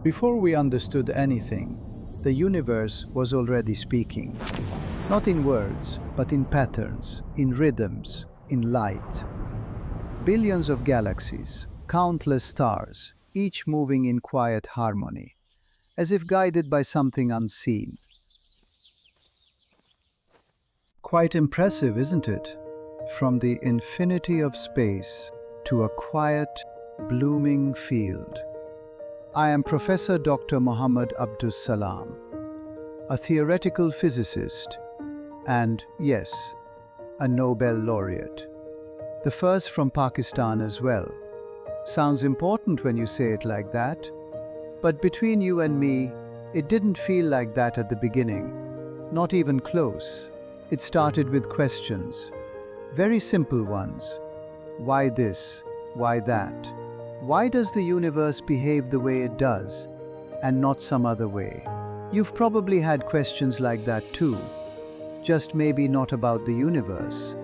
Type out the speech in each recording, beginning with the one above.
Before we understood anything, the universe was already speaking. Not in words, but in patterns, in rhythms, in light. Billions of galaxies, countless stars, each moving in quiet harmony, as if guided by something unseen. Quite impressive, isn't it? From the infinity of space to a quiet, blooming field. I am Professor Dr. Muhammad Abdus Salam, a theoretical physicist and, yes, a Nobel laureate. The first from Pakistan as well. Sounds important when you say it like that, but between you and me, it didn't feel like that at the beginning, not even close. It started with questions, very simple ones. Why this? Why that? Why does the universe behave the way it does, and not some other way? You've probably had questions like that too, just maybe not about the universe.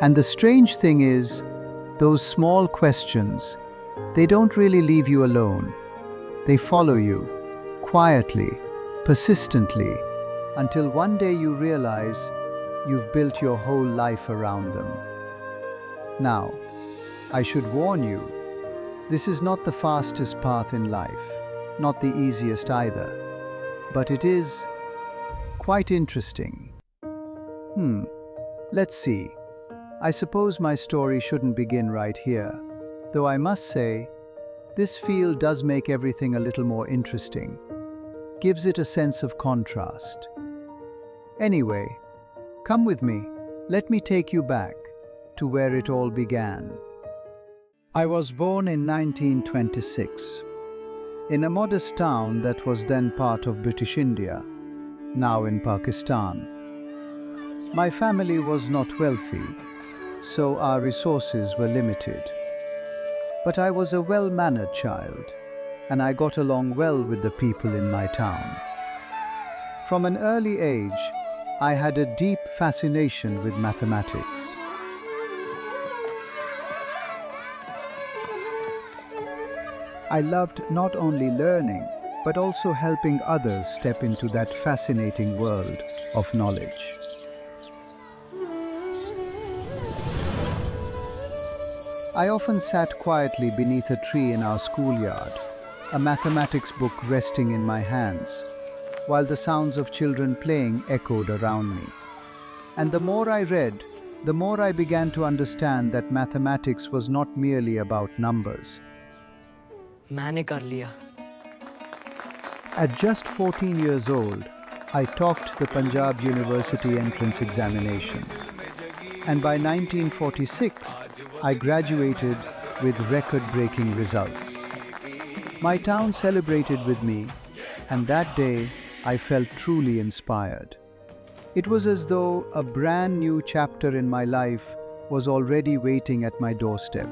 And the strange thing is, those small questions, they don't really leave you alone. They follow you, quietly, persistently, until one day you realize you've built your whole life around them. Now, I should warn you, this is not the fastest path in life, not the easiest either, but it is quite interesting. Let's see. I suppose my story shouldn't begin right here, though I must say, this field does make everything a little more interesting, gives it a sense of contrast. Anyway, come with me, let me take you back to where it all began. I was born in 1926, in a modest town that was then part of British India, now in Pakistan. My family was not wealthy, so our resources were limited. But I was a well-mannered child, and I got along well with the people in my town. From an early age, I had a deep fascination with mathematics. I loved not only learning, but also helping others step into that fascinating world of knowledge. I often sat quietly beneath a tree in our schoolyard, a mathematics book resting in my hands, while the sounds of children playing echoed around me. And the more I read, the more I began to understand that mathematics was not merely about numbers. मैंने कर लिया. At just 14 years old, I topped the Punjab University entrance examination. And by 1946, I graduated with record-breaking results. My town celebrated with me, and that day I felt truly inspired. It was as though a brand new chapter in my life was already waiting at my doorstep.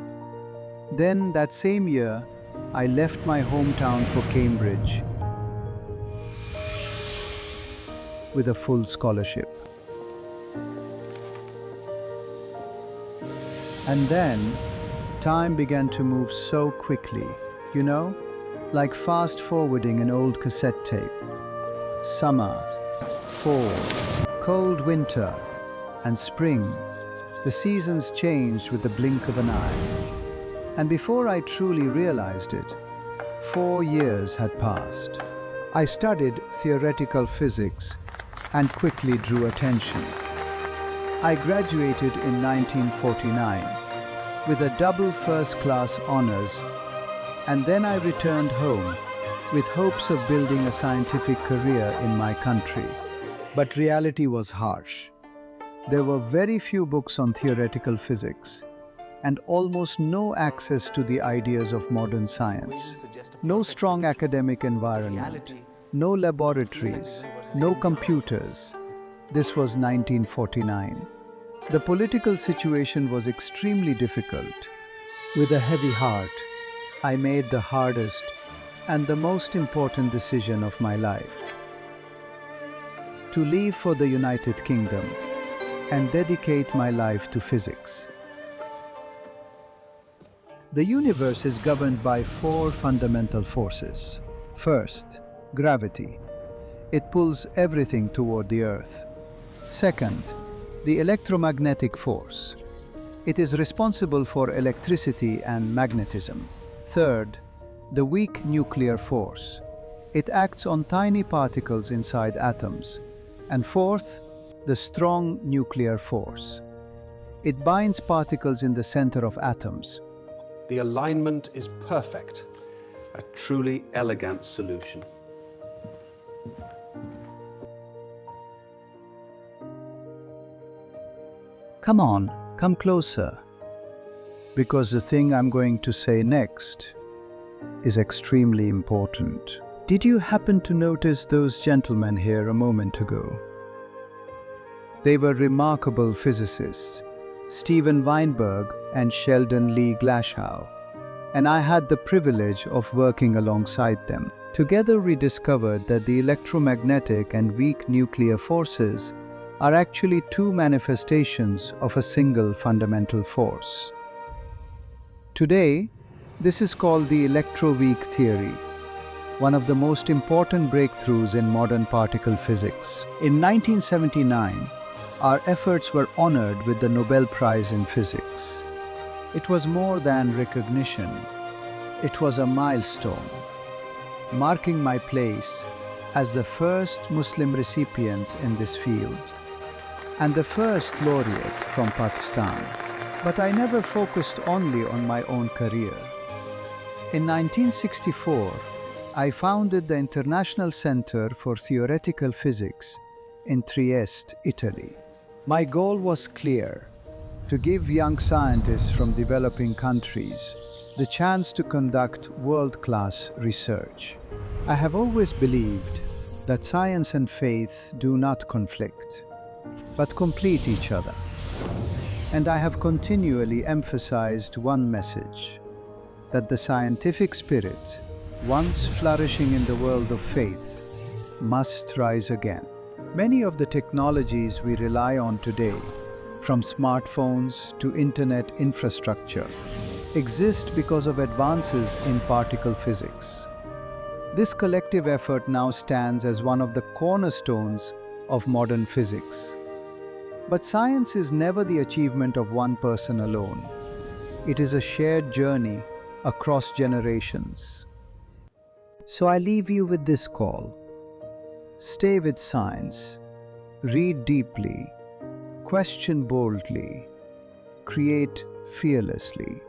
Then, that same year, I left my hometown for Cambridge with a full scholarship. And then, time began to move so quickly, like fast-forwarding an old cassette tape. Summer, fall, cold winter, and spring. The seasons changed with the blink of an eye. And before I truly realized it, 4 years had passed. I studied theoretical physics and quickly drew attention. I graduated in 1949 with a double first-class honors, and then I returned home with hopes of building a scientific career in my country. But reality was harsh. There were very few books on theoretical physics, and almost no access to the ideas of modern science. No strong academic environment, no laboratories, no computers. This was 1949. The political situation was extremely difficult. With a heavy heart, I made the hardest and the most important decision of my life: to leave for the United Kingdom and dedicate my life to physics. The universe is governed by 4 fundamental forces: First, gravity. It pulls everything toward the Earth. Second, the electromagnetic force. It is responsible for electricity and magnetism. Third, the weak nuclear force. It acts on tiny particles inside atoms. And fourth, the strong nuclear force. It binds particles in the center of atoms. The alignment is perfect, a truly elegant solution. Come on, come closer. Because the thing I'm going to say next is extremely important. Did you happen to notice those gentlemen here a moment ago? They were remarkable physicists, Steven Weinberg and Sheldon Lee Glashow, and I had the privilege of working alongside them. Together we discovered that the electromagnetic and weak nuclear forces are actually two manifestations of a single fundamental force. Today, this is called the electroweak theory, one of the most important breakthroughs in modern particle physics. In 1979, our efforts were honored with the Nobel Prize in Physics. It was more than recognition. It was a milestone, marking my place as the first Muslim recipient in this field and the first laureate from Pakistan. But I never focused only on my own career. In 1964, I founded the International Center for Theoretical Physics in Trieste, Italy. My goal was clear: to give young scientists from developing countries the chance to conduct world-class research. I have always believed that science and faith do not conflict, but complete each other. And I have continually emphasized one message: that the scientific spirit, once flourishing in the world of faith, must rise again. Many of the technologies we rely on today, from smartphones to internet infrastructure, exist because of advances in particle physics. This collective effort now stands as one of the cornerstones of modern physics. But science is never the achievement of one person alone. It is a shared journey across generations. So I leave you with this call. Stay with science, read deeply, question boldly, create fearlessly.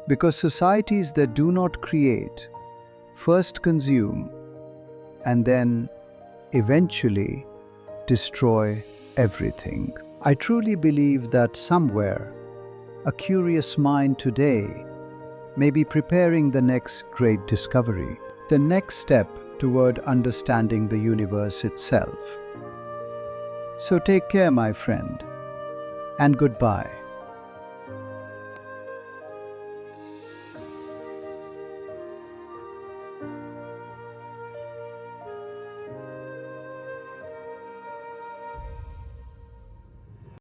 Because societies that do not create first consume and then eventually destroy everything. I truly believe that somewhere a curious mind today may be preparing the next great discovery, the next step toward understanding the universe itself. So take care, my friend, and goodbye.